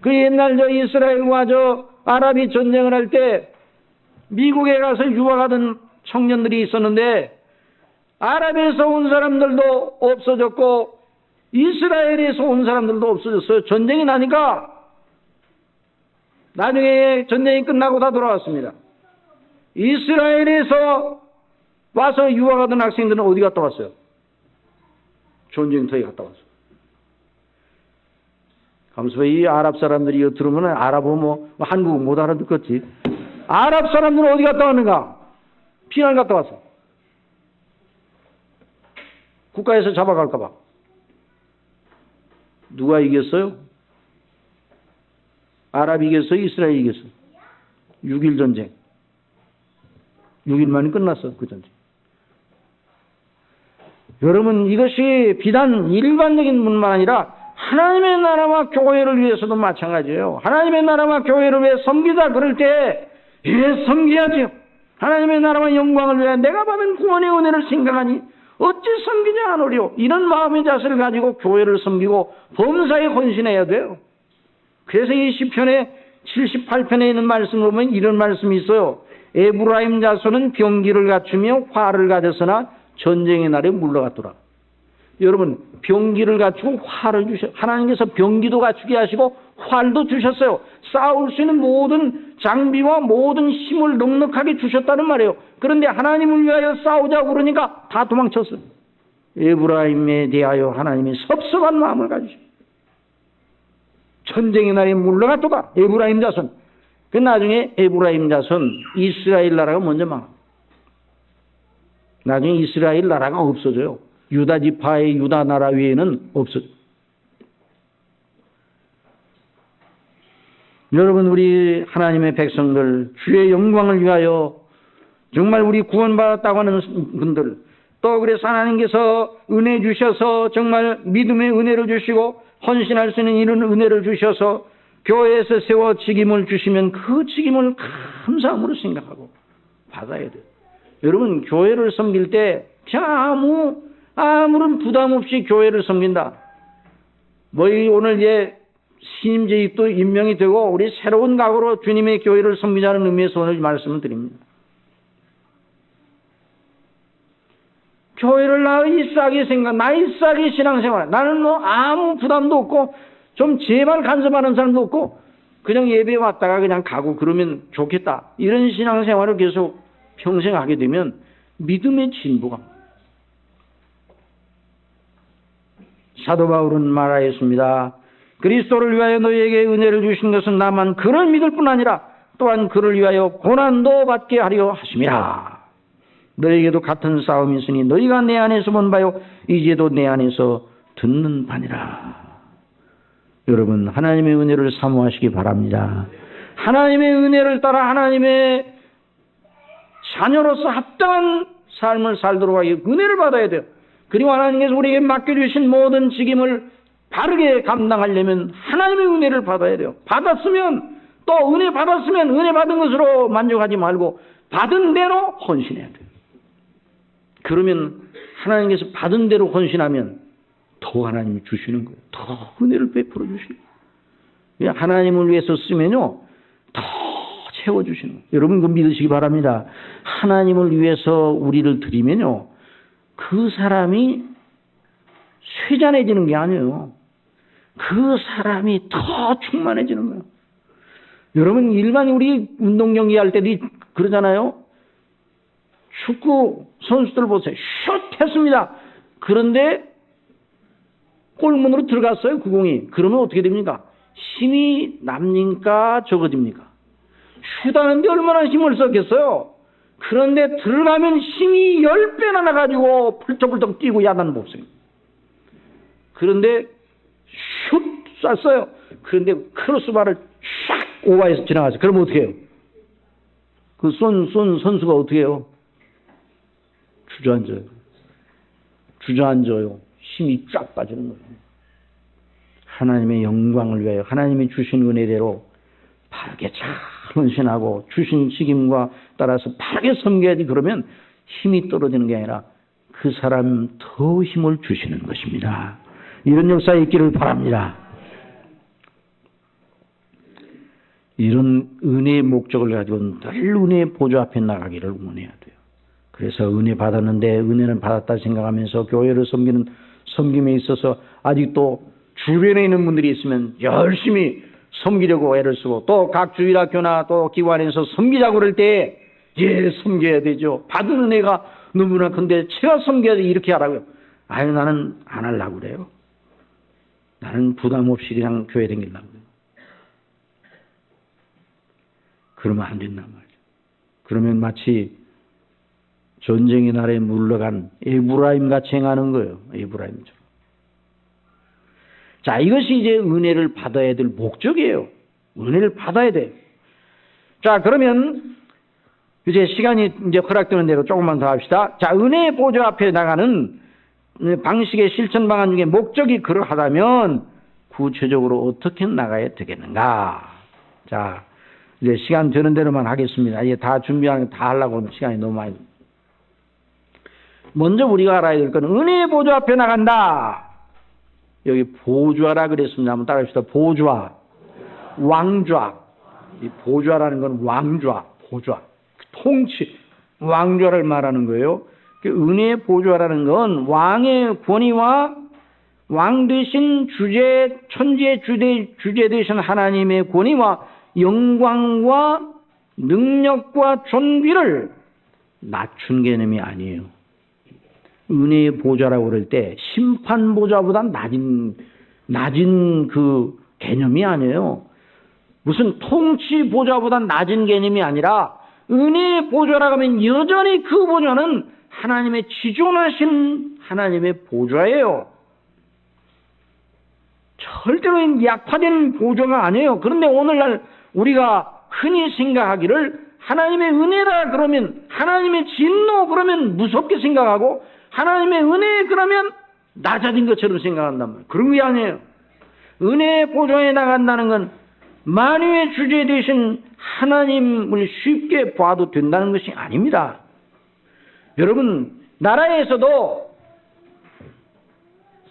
그 옛날 저 이스라엘과 저 아랍이 전쟁을 할 때 미국에 가서 유학하던 청년들이 있었는데 아랍에서 온 사람들도 없어졌고 이스라엘에서 온 사람들도 없어졌어요. 전쟁이 나니까 나중에 전쟁이 끝나고 다 돌아왔습니다. 이스라엘에서 와서 유학하던 학생들은 어디 갔다 왔어요? 전쟁터에 갔다 왔어요. 가면서 이 아랍 사람들이 이거 들으면 아랍어 뭐 한국어 못 알아듣겠지. 아랍 사람들은 어디 갔다 왔는가? 피난 갔다 왔어. 국가에서 잡아갈까 봐. 누가 이겼어요? 아랍이 이겼어? 이스라엘이 이겼어? 6.1 전쟁. 6일 만에 끝났어, 그 전쟁. 여러분, 이것이 비단 일반적인 분만 아니라 하나님의 나라와 교회를 위해서도 마찬가지예요. 하나님의 나라와 교회를 위해 섬기자 그럴 때 섬겨야지요. 하나님의 나라와 영광을 위해 내가 받은 구원의 은혜를 생각하니 어찌 섬기지 않으리요. 이런 마음의 자세를 가지고 교회를 섬기고 범사에 헌신해야 돼요. 그래서 이 시편의 78편에 있는 말씀을 보면 이런 말씀이 있어요. 에브라임 자손은 병기를 갖추며 활을 가졌으나 전쟁의 날에 물러갔더라. 여러분, 병기를 갖추고 활을 하나님께서 병기도 갖추게 하시고 활도 주셨어요. 싸울 수 있는 모든 장비와 모든 힘을 넉넉하게 주셨다는 말이에요. 그런데 하나님을 위하여 싸우자고 그러니까 다 도망쳤어요. 에브라임에 대하여 하나님이 섭섭한 마음을 가지시고 전쟁의 날에 물러갔도다. 에브라임 자손. 그 나중에 에브라임 자손 이스라엘 나라가 먼저 망합니다. 나중에 이스라엘 나라가 없어져요. 유다 지파의 유다 나라 위에는 없어져요. 여러분, 우리 하나님의 백성들 주의 영광을 위하여 정말 우리 구원받았다고 하는 분들, 또 그래서 하나님께서 은혜 주셔서 정말 믿음의 은혜를 주시고 헌신할 수 있는 이런 은혜를 주셔서 교회에서 세워 직임을 주시면 그 직임을 감사함으로 생각하고 받아야 돼요. 여러분, 교회를 섬길 때 아무런 부담 없이 교회를 섬긴다. 오늘 신임제익도 임명이 되고 우리 새로운 각오로 주님의 교회를 섬기자는 의미에서 오늘 말씀을 드립니다. 교회를 나이스하게 나이스하게 신앙생활. 나는 아무 부담도 없고 좀 제발 간섭하는 사람도 없고 그냥 예배 왔다가 그냥 가고 그러면 좋겠다. 이런 신앙생활을 계속 평생 하게 되면 믿음의 진보가. 사도 바울은 말하였습니다. 그리스도를 위하여 너희에게 은혜를 주신 것은 나만 그를 믿을 뿐 아니라 또한 그를 위하여 고난도 받게 하려 하심이라. 너희에게도 같은 싸움이 있으니 너희가 내 안에서 본 바요 이제도 내 안에서 듣는 바니라. 여러분, 하나님의 은혜를 사모하시기 바랍니다. 하나님의 은혜를 따라 하나님의 자녀로서 합당한 삶을 살도록 하기 은혜를 받아야 돼요. 그리고 하나님께서 우리에게 맡겨주신 모든 직임을 바르게 감당하려면 하나님의 은혜를 받아야 돼요. 받았으면 또 은혜 받았으면 은혜 받은 것으로 만족하지 말고 받은 대로 헌신해야 돼요. 그러면 하나님께서 받은 대로 헌신하면 더 하나님이 주시는 거예요. 더 은혜를 베풀어 주시는 거예요. 하나님을 위해서 쓰면요 더 채워주시는 거예요. 여러분, 그 믿으시기 바랍니다. 하나님을 위해서 우리를 드리면요 그 사람이 쇠잔해지는 게 아니에요. 그 사람이 더 충만해지는 거예요. 여러분, 일반 우리 운동 경기 할 때도 그러잖아요. 축구 선수들 보세요. 슛 했습니다. 그런데 골문으로 들어갔어요, 그 공이. 그러면 어떻게 됩니까? 힘이 남니까 적어집니까? 슛하는데 얼마나 힘을 썼겠어요? 그런데 들어가면 힘이 10배나 나가지고 펄쩍펄쩍 뛰고 야단 봅니다. 그런데 슛 쐈어요. 그런데 크로스바를 샥 오버해서 지나갔어요. 그러면 어떻게 해요? 그 쏜 선수가 어떻게 해요? 주저앉아요. 힘이 쫙 빠지는 거예요. 하나님의 영광을 위하여 하나님이 주신 은혜대로 바르게 잘 헌신하고 주신 책임과 따라서 바르게 섬겨야지. 그러면 힘이 떨어지는 게 아니라 그 사람 더 힘을 주시는 것입니다. 이런 역사 있기를 바랍니다. 이런 은혜의 목적을 가지고 늘 은혜의 보좌 앞에 나가기를 원해야 돼요. 그래서 은혜 받았는데 은혜는 받았다 생각하면서 교회를 섬기는 섬김에 있어서 아직도 주변에 있는 분들이 있으면 열심히 섬기려고 애를 쓰고 또 각 주일학교나 또 기관에서 섬기자고 그럴 때 섬겨야 되죠. 받은 은혜가 너무나 큰데 제가 섬겨야지 이렇게 하라고요. 아유, 나는 안 하려고 그래요. 나는 부담 없이 그냥 교회 다니려고 그래요. 그러면 안 된단 말이죠. 그러면 마치 전쟁의 날에 물러간 에브라임 같이 행하는 거예요. 에브라임처럼. 자, 이것이 이제 은혜를 받아야 될 목적이에요. 은혜를 받아야 돼요. 자, 그러면 이제 시간이 이제 허락되는 대로 조금만 더 합시다. 자, 은혜의 보좌 앞에 나가는 방식의 실천 방안 중에 목적이 그러하다면 구체적으로 어떻게 나가야 되겠는가? 자, 이제 시간 되는 대로만 하겠습니다. 이제 다 준비하는 거 다 하려고 하면 시간이 너무 많이. 먼저 우리가 알아야 될 건 은혜의 보좌 앞에 나간다. 여기 보좌라 그랬습니다. 한번 따라합시다. 보좌, 왕좌. 이 보좌라는 건 왕좌, 보좌, 통치, 왕좌를 말하는 거예요. 은혜의 보좌라는 건 왕의 권위와 왕 되신 주제, 천지의 주제 되신 하나님의 권위와 영광과 능력과 존귀를 낮춘 개념이 아니에요. 은혜의 보좌라고 그럴 때 심판 보좌보다 낮은 그 개념이 아니에요. 무슨 통치 보좌보다 낮은 개념이 아니라 은혜의 보좌라고 하면 여전히 그 보좌는 하나님의 지존하신 하나님의 보좌예요. 절대로 약화된 보좌가 아니에요. 그런데 오늘날 우리가 흔히 생각하기를 하나님의 은혜라 그러면 하나님의 진노 그러면 무섭게 생각하고 하나님의 은혜 그러면 낮아진 것처럼 생각한단 말이에요. 그런 게 아니에요. 은혜의 보좌에 나간다는 건 만유의 주제 되신 하나님을 쉽게 봐도 된다는 것이 아닙니다. 여러분, 나라에서도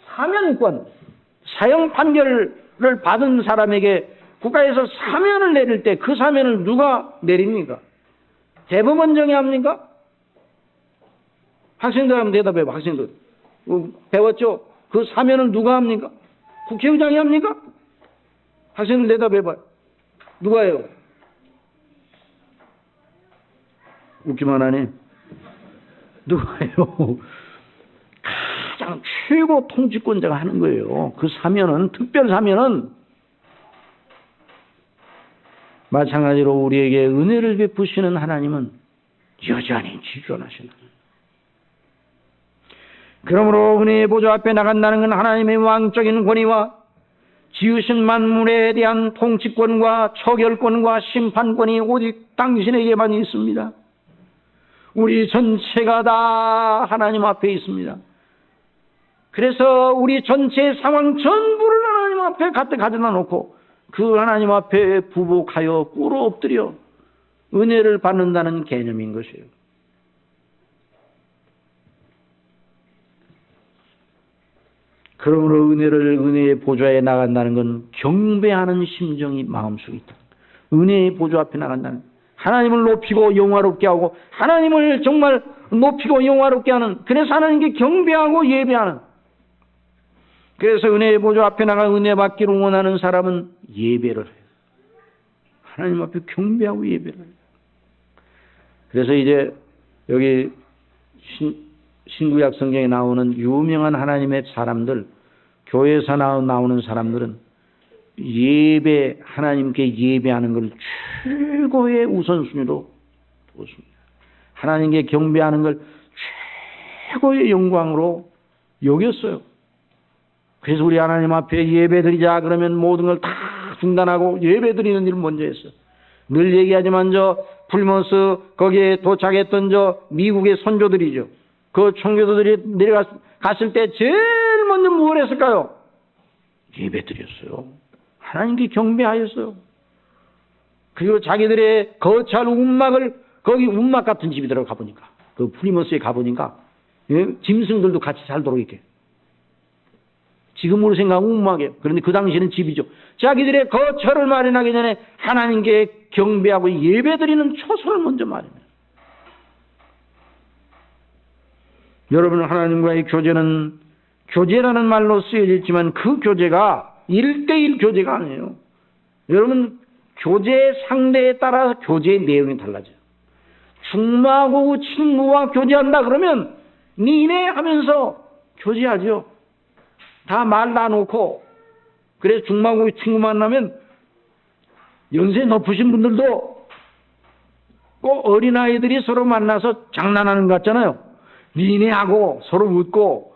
사면권, 사형 판결을 받은 사람에게 국가에서 사면을 내릴 때 그 사면을 누가 내립니까? 대법원장이 합니까? 학생들 하면 대답해봐. 학생들 배웠죠? 그 사면을 누가 합니까? 국회의장이 합니까? 학생들 대답해봐. 누가 해요? 웃기만 하네. 누가 해요? 가장 최고 통치권자가 하는 거예요. 그 사면은, 특별 사면은 마찬가지로 우리에게 은혜를 베푸시는 하나님은 여전히 지존하시는 하나님. 그러므로 은혜의 보좌 앞에 나간다는 건 하나님의 왕적인 권위와 지으신 만물에 대한 통치권과 처결권과 심판권이 오직 당신에게만 있습니다. 우리 전체가 다 하나님 앞에 있습니다. 그래서 우리 전체의 상황 전부를 하나님 앞에 가져다 놓고 그 하나님 앞에 부복하여 꿇어 엎드려 은혜를 받는다는 개념인 것이에요. 그러므로 은혜의 보좌에 나간다는 건 경배하는 심정이 마음속에 있다. 은혜의 보좌 앞에 나간다는, 하나님을 높이고 영화롭게 하고 하나님을 정말 높이고 영화롭게 하는, 그래서 하나님께 경배하고 예배하는, 그래서 은혜의 보좌 앞에 나가 은혜 받기를 원하는 사람은 예배를 해요. 하나님 앞에 경배하고 예배를 해요. 그래서 이제 여기 신구약 성경에 나오는 유명한 하나님의 사람들, 교회에서 나오는 사람들은 예배, 하나님께 예배하는 걸 최고의 우선순위로 두었습니다. 하나님께 경배하는 걸 최고의 영광으로 여겼어요. 그래서 우리 하나님 앞에 예배드리자 그러면 모든 걸 다 중단하고 예배드리는 일을 먼저 했어요. 늘 얘기하지만 플ymouth 거기에 도착했던 미국의 선조들이죠. 그 총교도들이 내려갔을 때 제일 먼저 뭘 했을까요? 예배 드렸어요. 하나님께 경배하였어요. 그리고 자기들의 거처할 움막을, 거기 움막 같은 집이 들어가 보니까, 그 프리머스에 가보니까, 예? 짐승들도 같이 살도록 이렇게. 지금으로 생각하면 움막이에요. 그런데 그 당시에는 집이죠. 자기들의 거처를 마련하기 전에 하나님께 경배하고 예배드리는 초소를 먼저 마련해요. 여러분, 하나님과의 교제는 교제라는 말로 쓰여졌지만 그 교제가 1대1 교제가 아니에요. 여러분, 교제 상대에 따라 교제의 내용이 달라져요. 중마고 친구와 교제한다 그러면 니네 하면서 교제하죠. 다 말 놔놓고. 그래서 중마고 친구 만나면 연세 높으신 분들도 꼭 어린아이들이 서로 만나서 장난하는 것 같잖아요. 니네하고 서로 웃고,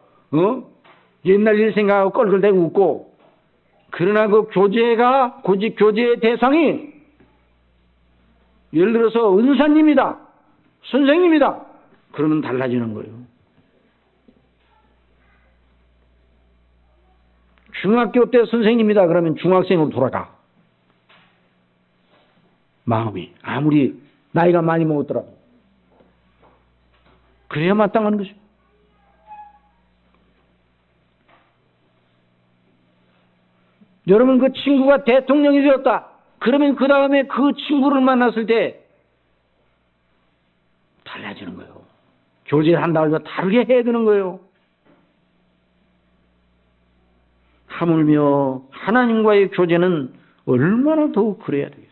옛날 일 생각하고 껄껄대고 웃고. 그러나 그 교제가, 교제의 대상이 예를 들어서 은사님이다, 선생님이다, 그러면 달라지는 거예요. 중학교 때 선생님이다 그러면 중학생으로 돌아가. 마음이 아무리 나이가 많이 먹었더라도. 그래야 마땅한 것이죠. 여러분, 그 친구가 대통령이 되었다 그러면 그 다음에 그 친구를 만났을 때 달라지는 거예요. 교제를 한다고 해서 다르게 해야 되는 거예요. 하물며 하나님과의 교제는 얼마나 더욱 그래야 되겠어요.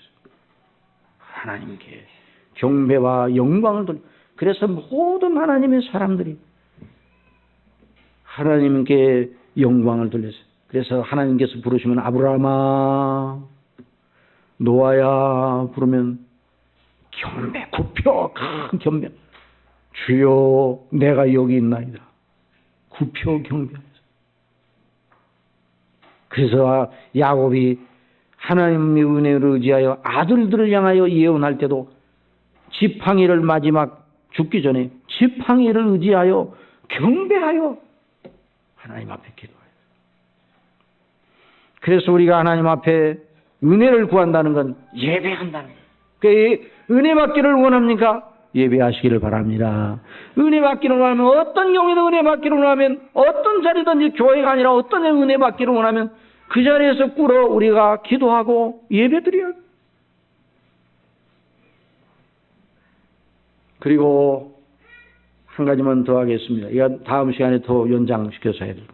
하나님께 경배와 영광을 돌려. 그래서 모든 하나님의 사람들이 하나님께 영광을 돌렸어요. 그래서 하나님께서 부르시면 아브라함아, 노아야 부르면 경배, 굽혀, 큰 경배. 주여 내가 여기 있나이다. 굽혀 경배하면서. 그래서 야곱이 하나님의 은혜를 의지하여 아들들을 향하여 예언할 때도 지팡이를 마지막 죽기 전에 지팡이를 의지하여 경배하여 하나님 앞에 기도해요. 그래서 우리가 하나님 앞에 은혜를 구한다는 건 예배한다는 거예요. 그 은혜 받기를 원합니까? 예배하시기를 바랍니다. 은혜 받기를 원하면 어떤 경우에도 은혜 받기를 원하면 어떤 자리든지 교회가 아니라 어떤 은혜 받기를 원하면 그 자리에서 꿇어 우리가 기도하고 예배드려야 해요. 그리고 한 가지만 더 하겠습니다. 이거 다음 시간에 더 연장시켜서 해야 돼요.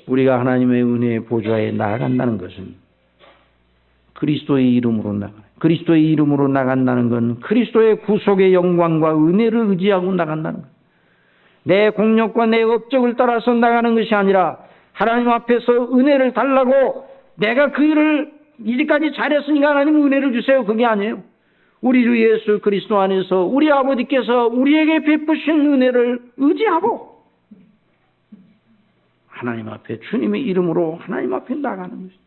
우리가 하나님의 은혜의 보좌에 나아간다는 것은 그리스도의 이름으로 나가요. 그리스도의 이름으로 나간다는 건 그리스도의 구속의 영광과 은혜를 의지하고 나간다는 거예요. 내 공력과 내 업적을 따라서 나가는 것이 아니라 하나님 앞에서 은혜를 달라고 내가 그 일을 이제까지 잘했으니까 하나님 은혜를 주세요. 그게 아니에요. 우리 주 예수 그리스도 안에서 우리 아버지께서 우리에게 베푸신 은혜를 의지하고 하나님 앞에 주님의 이름으로 하나님 앞에 나가는 것입니다.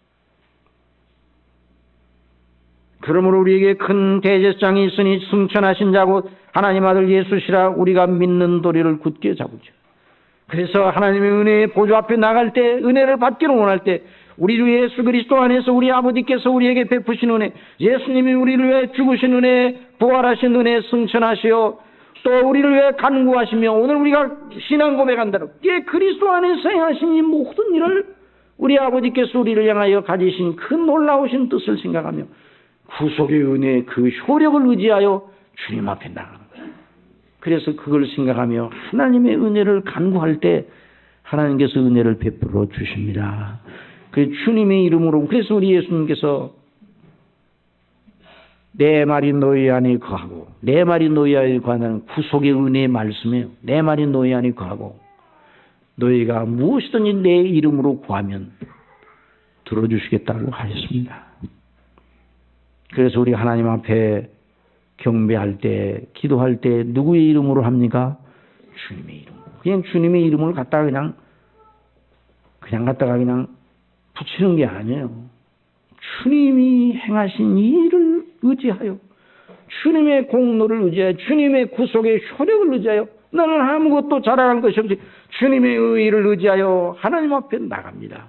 그러므로 우리에게 큰 대제사장이 있으니 승천하신 자고 하나님 아들 예수시라 우리가 믿는 도리를 굳게 잡으죠. 그래서 하나님의 은혜의 보좌 앞에 나갈 때 은혜를 받기를 원할 때 우리 주 예수 그리스도 안에서 우리 아버지께서 우리에게 베푸신 은혜, 예수님이 우리를 위해 죽으신 은혜, 부활하신 은혜, 승천하시어 또 우리를 위해 간구하시며 오늘 우리가 신앙 고백한다는 게 그리스도 안에서 행하신 이 모든 일을 우리 아버지께서 우리를 향하여 가지신 그 놀라우신 뜻을 생각하며 구속의 은혜의 그 효력을 의지하여 주님 앞에 나가는 거예요. 그래서 그걸 생각하며 하나님의 은혜를 간구할 때 하나님께서 은혜를 베풀어 주십니다. 그 주님의 이름으로. 그래서 우리 예수님께서 내 말이 너희 안에 거하고, 내 말이 너희 안에 거하는 구속의 은혜의 말씀이에요. 내 말이 너희 안에 거하고 너희가 무엇이든지 내 이름으로 구하면 들어주시겠다고 하셨습니다. 그래서 우리 하나님 앞에 경배할 때, 기도할 때 누구의 이름으로 합니까? 주님의 이름으로. 그냥 주님의 이름을 갖다가 그냥 붙이는 게 아니에요. 주님이 행하신 이 일을 의지하여, 주님의 공로를 의지하여, 주님의 구속의 효력을 의지하여, 나는 아무것도 자랑할 것이 없이 주님의 의의를 의지하여 하나님 앞에 나갑니다.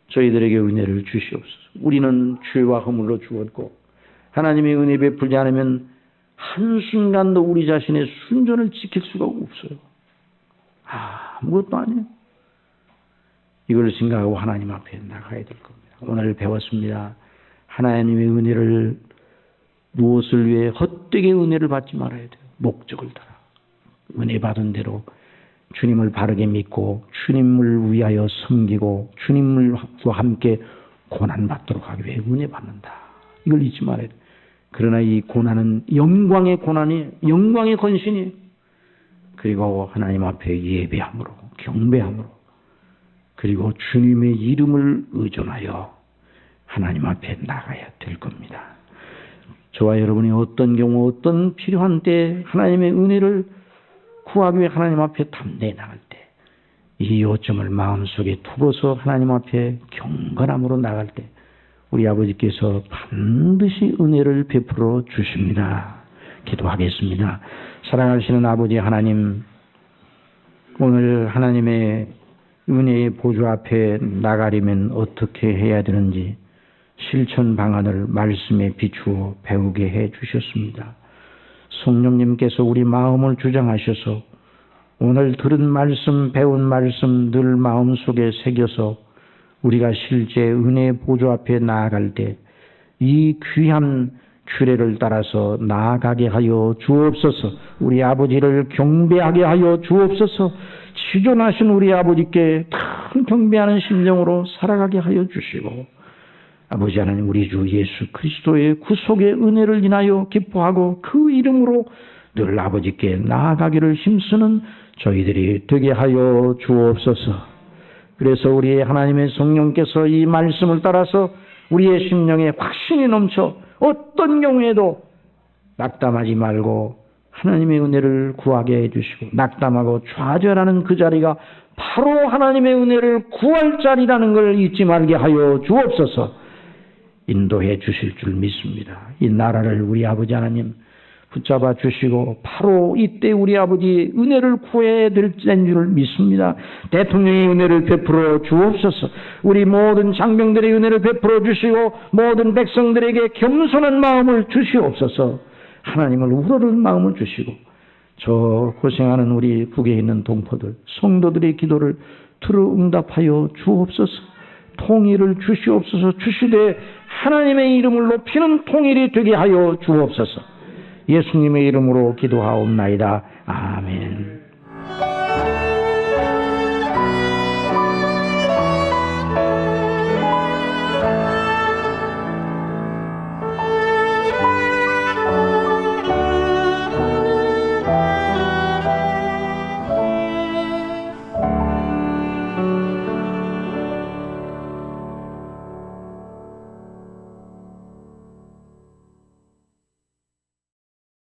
저희들에게 은혜를 주시옵소서. 우리는 죄와 허물로 죽었고 하나님의 은혜 베풀지 않으면 한순간도 우리 자신의 순전을 지킬 수가 없어요. 아무것도 아니에요. 이걸 생각하고 하나님 앞에 나가야 될 겁니다. 오늘 배웠습니다. 하나님의 은혜를 무엇을 위해 헛되게 은혜를 받지 말아야 돼요. 목적을 따라. 은혜 받은 대로 주님을 바르게 믿고 주님을 위하여 섬기고 주님과 함께 고난받도록 하기 위해 은혜 받는다. 이걸 잊지 말아야 돼요. 그러나 이 고난은 영광의 고난이 영광의 헌신이에요. 그리고 하나님 앞에 예배함으로 경배함으로 그리고 주님의 이름을 의존하여 하나님 앞에 나가야 될 겁니다. 저와 여러분이 어떤 경우 어떤 필요한 때 하나님의 은혜를 구하기 위해 하나님 앞에 담대히 나갈 때 이 요점을 마음속에 두고서 하나님 앞에 경건함으로 나갈 때 우리 아버지께서 반드시 은혜를 베풀어 주십니다. 기도하겠습니다. 사랑하시는 아버지 하나님, 오늘 하나님의 은혜의 보좌 앞에 나가려면 어떻게 해야 되는지 실천 방안을 말씀에 비추어 배우게 해 주셨습니다. 성령님께서 우리 마음을 주장하셔서 오늘 들은 말씀, 배운 말씀 늘 마음속에 새겨서 우리가 실제 은혜의 보좌 앞에 나아갈 때 이 귀한 규례를 따라서 나아가게 하여 주옵소서. 우리 아버지를 경배하게 하여 주옵소서. 지존하신 우리 아버지께 큰 경배하는 심정으로 살아가게 하여 주시고 아버지 하나님 우리 주 예수 그리스도의 구속의 은혜를 인하여 기뻐하고 그 이름으로 늘 아버지께 나아가기를 힘쓰는 저희들이 되게 하여 주옵소서. 그래서 우리 하나님의 성령께서 이 말씀을 따라서 우리의 심령에 확신이 넘쳐 어떤 경우에도 낙담하지 말고 하나님의 은혜를 구하게 해주시고 낙담하고 좌절하는 그 자리가 바로 하나님의 은혜를 구할 자리라는 걸 잊지 말게 하여 주옵소서. 인도해 주실 줄 믿습니다. 이 나라를 우리 아버지 하나님 붙잡아 주시고 바로 이때 우리 아버지 은혜를 구해야 될 때인 줄 믿습니다. 대통령의 은혜를 베풀어 주옵소서. 우리 모든 장병들의 은혜를 베풀어 주시고 모든 백성들에게 겸손한 마음을 주시옵소서. 하나님을 우러르는 마음을 주시고 저 고생하는 우리 북에 있는 동포들 성도들의 기도를 들어 응답하여 주옵소서. 통일을 주시옵소서. 주시되 하나님의 이름을 높이는 통일이 되게 하여 주옵소서. 예수님의 이름으로 기도하옵나이다. 아멘.